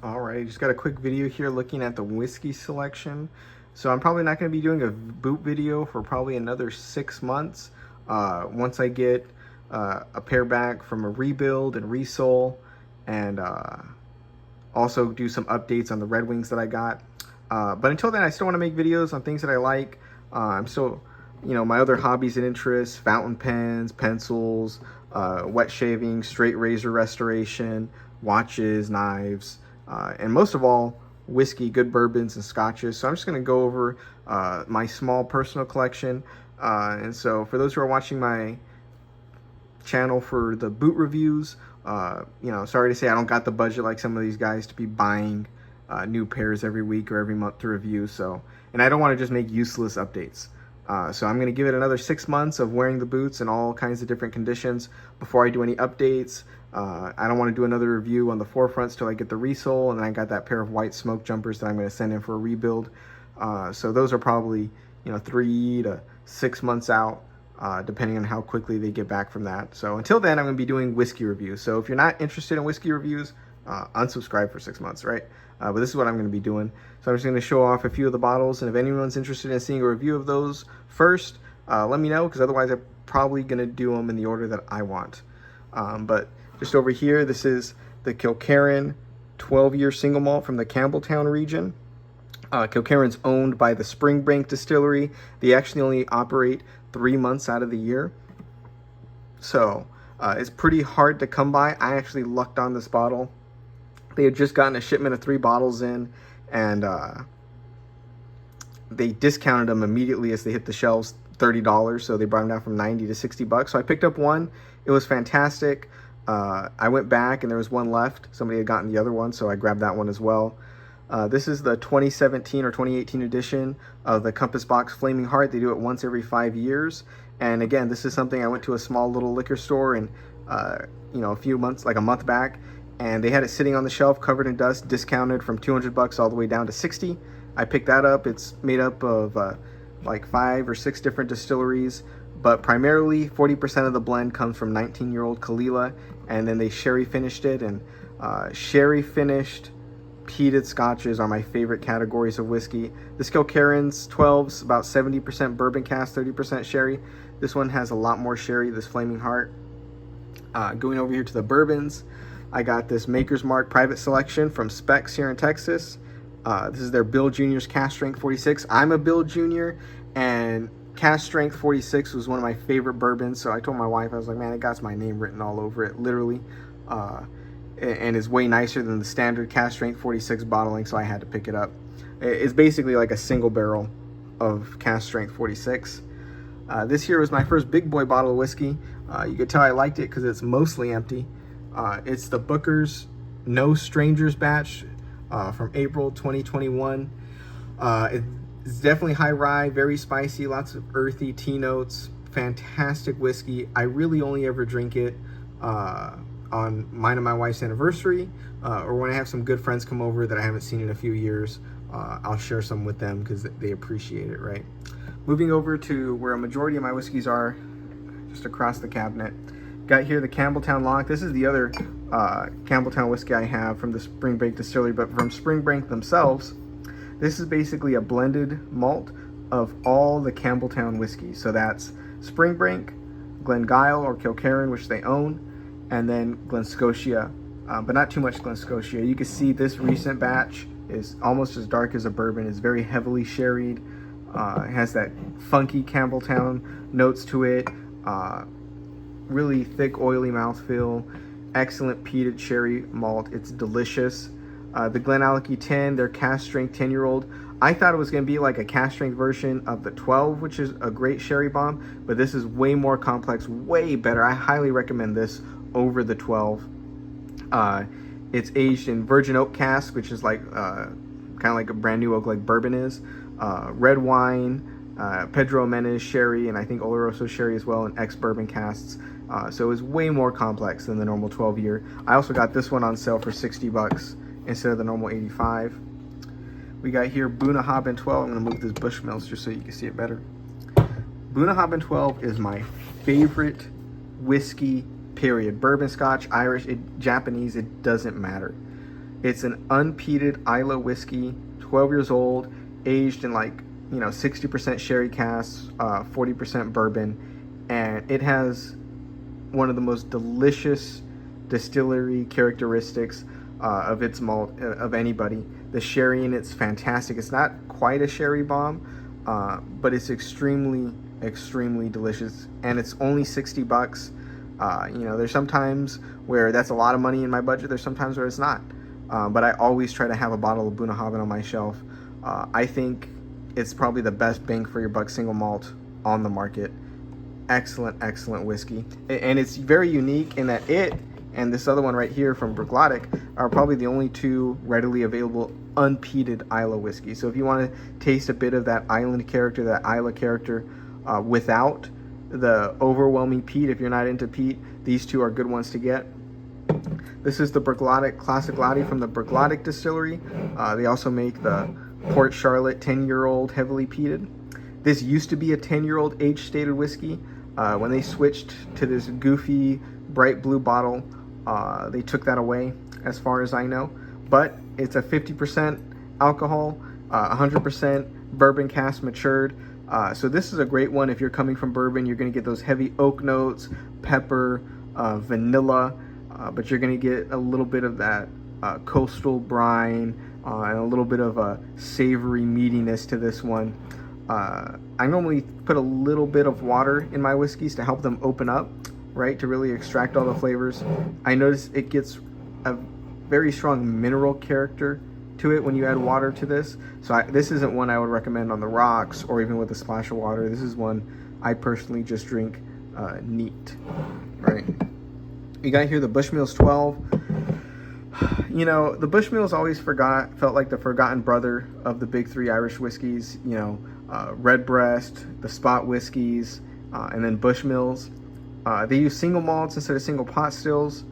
All right, just got a quick video here looking at the whiskey selection. So I'm probably not going to be doing a boot video for probably another 6 months. Once I get a pair back from a rebuild and resole, and also do some updates on the redwings that I got. But until then, I still want to make videos on things that I like. I'm still, my other hobbies and interests: fountain pens, pencils, wet shaving, straight razor restoration, watches, knives. And most of all, whiskey, good bourbons and scotches. So I'm just going to go over my small personal collection. And so for those who are watching my channel for the boot reviews, sorry to say I don't got the budget like some of these guys to be buying new pairs every week or every month to review. So, and I don't want to just make useless updates. So I'm going to give it another 6 months of wearing the boots in all kinds of different conditions before I do any updates. I don't want to do another review on the forefronts till I get the resole, and then I got that pair of white smoke jumpers that I'm going to send in for a rebuild. So those are probably 3 to 6 months out, depending on how quickly they get back from that. So until then, I'm going to be doing whiskey reviews. So if you're not interested in whiskey reviews, unsubscribe for 6 months, right? But this is what I'm going to be doing. So I'm just going to show off a few of the bottles, and if anyone's interested in seeing a review of those first, let me know, because otherwise I'm probably going to do them in the order that I want. But just over here, this is the Kilkerran 12-year single malt from the Campbelltown region. Kilkerran's owned by the Springbank Distillery. They actually only operate 3 months out of the year. So it's pretty hard to come by. I actually lucked on this bottle. They had just gotten a shipment of 3 bottles in, and they discounted them immediately as they hit the shelves, $30. So they brought them down from 90 to 60 bucks. So I picked up one. It was fantastic. I went back and there was one left. Somebody had gotten the other one, so I grabbed that one as well. This is the 2017 or 2018 edition of the Compass Box Flaming Heart. They do it once every 5 years. And again, this is something I went to a small little liquor store and a few months, like a month back, and they had it sitting on the shelf covered in dust, discounted from 200 bucks all the way down to 60. I picked that up. It's made up of like 5 or 6 different distilleries, but primarily 40% of the blend comes from 19-year-old Kalila, and then they sherry finished it. And sherry finished peated scotches are my favorite categories of whiskey. This Kilkerran's 12's about 70% bourbon cask, 30% sherry. This one has a lot more sherry, this Flaming Heart. Going over here to the bourbons, I got this Maker's Mark Private Selection from Specs here in Texas. This is their Bill Jr.'s Cask Strength 46. I'm a Bill Jr., and Cask Strength 46 was one of my favorite bourbons, so I told my wife, I was like, man, it got my name written all over it, literally. And is way nicer than the standard Cask Strength 46 bottling, so I had to pick it up. It's basically like a single barrel of Cask Strength 46. This here was my first big boy bottle of whiskey. You could tell I liked it because it's mostly empty. It's the Booker's No Strangers batch from April 2021. It's definitely high rye, very spicy, lots of earthy tea notes, fantastic whiskey. I really only ever drink it on mine and my wife's anniversary, or when I have some good friends come over that I haven't seen in a few years. I'll share some with them because they appreciate it, right? Moving over to where a majority of my whiskeys are, just across the cabinet. Got here the Campbelltown Lock. This is the other Campbelltown whiskey I have from the Springbank Distillery, but from Springbank themselves. This is basically a blended malt of all the Campbelltown whiskeys. So that's Springbank, Glengyle or Kilkerran, which they own, and then Glen Scotia, but not too much Glen Scotia. You can see this recent batch is almost as dark as a bourbon. It's very heavily sherried. It has that funky Campbelltown notes to it. Really thick, oily mouthfeel. Excellent peated sherry malt. It's delicious. The Glenallachie 10, their cask strength 10-year-old. I thought it was going to be like a cask strength version of the 12, which is a great sherry bomb, but this is way more complex, way better. I highly recommend this over the 12. It's aged in virgin oak cask, which is like kind of like a brand new oak like bourbon is. Red wine, Pedro Menes sherry, and I think Oloroso sherry as well, and ex-bourbon casks. So it's way more complex than the normal 12-year. I also got this one on sale for 60 bucks instead of the normal 85. We got here Bunnahabhain 12. I'm going to move this Bushmills just so you can see it better. Bunnahabhain 12 is my favorite whiskey, period. Bourbon, Scotch, Irish, Japanese, it doesn't matter. It's an unpeated Islay whiskey, 12 years old, aged in like, 60% sherry casks, 40% bourbon, and it has one of the most delicious distillery characteristics of its malt of anybody. The sherry in it's fantastic. It's not quite a sherry bomb, but it's extremely delicious, and it's only 60 bucks. There's sometimes where that's a lot of money in my budget. There's sometimes where it's not. But I always try to have a bottle of Bunnahabhain on my shelf. I think it's probably the best bang for your buck single malt on the market. Excellent whiskey. And it's very unique in that it and this other one right here from Brugladek are probably the only two readily available unpeated Islay whiskey. So if you want to taste a bit of that island character, that Islay character, without the overwhelming peat, if you're not into peat, these two are good ones to get. This is the Brugladek Classic Laddie from the Brugladek distillery. They also make the Port Charlotte 10-year-old heavily peated. This used to be a 10-year-old age-stated whiskey. When they switched to this goofy bright blue bottle, they took that away, as far as I know. But it's a 50% alcohol, 100% bourbon cask matured. So this is a great one if you're coming from bourbon. You're going to get those heavy oak notes, pepper, vanilla, but you're going to get a little bit of that coastal brine and a little bit of a savory meatiness to this one. I normally put a little bit of water in my whiskeys to help them open up, right, to really extract all the flavors. I notice it gets a very strong mineral character to it when you add water to this. So this isn't one I would recommend on the rocks or even with a splash of water. This is one I personally just drink neat, right? You got here the Bushmills 12. The Bushmills always felt like the forgotten brother of the big three Irish whiskeys, Redbreast, the Spot whiskeys, and then Bushmills. They use single malts instead of single pot stills.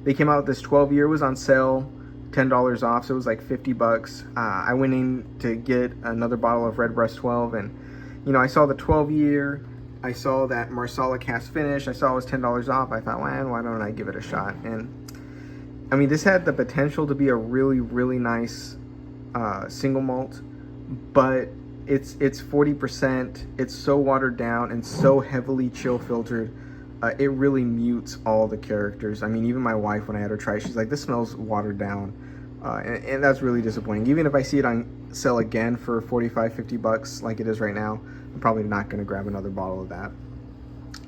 They came out with this 12-year, was on sale, $10 off, so it was like 50 bucks. I went in to get another bottle of Redbreast 12, and I saw the 12-year, I saw that Marsala cast finish, I saw it was $10 off. I thought, well, why don't I give it a shot? And I mean, this had the potential to be a really nice single malt, but it's 40%. It's so watered down and so heavily chill filtered. It really mutes all the characters. I mean, even my wife, when I had her try it, she's like, this smells watered down. And that's really disappointing. Even if I see it on sale again for 45, 50 bucks like it is right now, I'm probably not going to grab another bottle of that.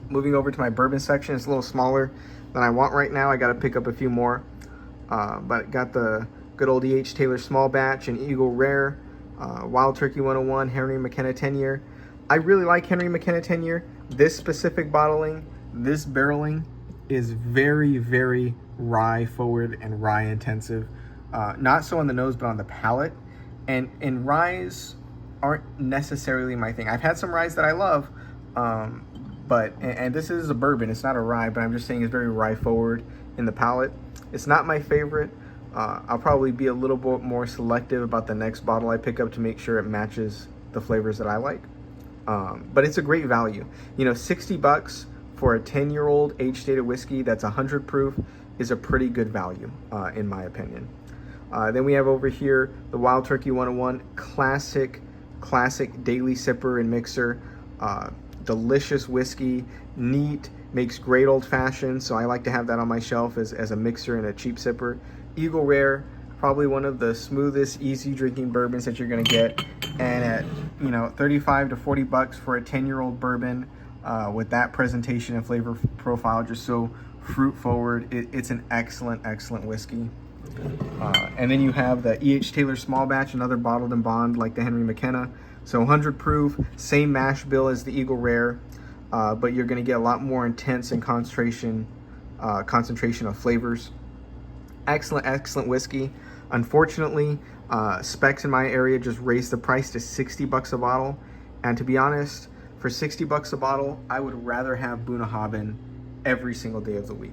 Moving over to my bourbon section, it's a little smaller than I want right now. I got to pick up a few more. But got the good old E.H. Taylor Small Batch and Eagle Rare, Wild Turkey 101, Henry McKenna 10-year. I really like Henry McKenna 10-year. This specific bottling, this barreling is very rye forward and rye intensive. Not so on the nose, but on the palate. And ryes aren't necessarily my thing. I've had some ryes that I love, but this is a bourbon. It's not a rye, but I'm just saying it's very rye forward in the palate. It's not my favorite. I'll probably be a little bit more selective about the next bottle I pick up to make sure it matches the flavors that I like. But it's a great value. 60 bucks for a 10-year-old age-stated whiskey that's 100 proof is a pretty good value, in my opinion. Then we have over here the Wild Turkey 101, classic daily sipper and mixer. Delicious whiskey, neat, makes great old fashioned, so I like to have that on my shelf as a mixer and a cheap sipper. Eagle Rare, probably one of the smoothest, easy drinking bourbons that you're gonna get, and at 35 to 40 bucks for a 10-year-old bourbon with that presentation and flavor profile, just so fruit forward, it's an excellent whiskey. And then you have the E.H. Taylor Small Batch, another bottled and bond like the Henry McKenna. So 100 proof, same mash bill as the Eagle Rare, but you're going to get a lot more intense and concentration of flavors. Excellent whiskey. Unfortunately, specs in my area just raised the price to 60 bucks a bottle. And to be honest, for 60 bucks a bottle, I would rather have Bunnahabhain every single day of the week.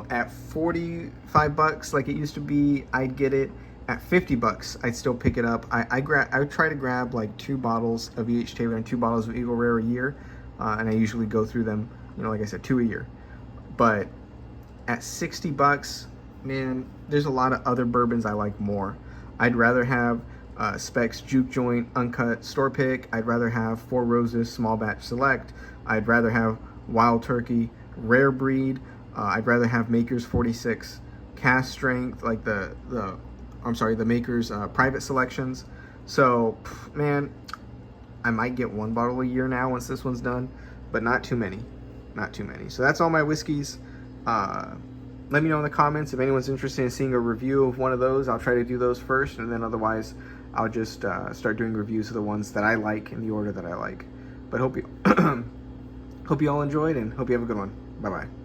At 45 bucks like it used to be, I'd get it. At 50 bucks, I'd still pick it up. I would try to grab like 2 bottles of E.H. Taylor and 2 bottles of Eagle Rare a year, and I usually go through them, like I said, 2 a year. But at 60 bucks, man, there's a lot of other bourbons I like more. I'd rather have Specs Juke Joint Uncut Store Pick. I'd rather have Four Roses Small Batch Select. I'd rather have Wild Turkey Rare Breed. I'd rather have Maker's 46 Cask Strength, like the Maker's private selections. So, man, I might get one bottle a year now once this one's done, but not too many. Not too many. So that's all my whiskeys. Let me know in the comments if anyone's interested in seeing a review of one of those. I'll try to do those first, and then otherwise I'll just start doing reviews of the ones that I like in the order that I like. But hope you all enjoyed, and hope you have a good one. Bye-bye.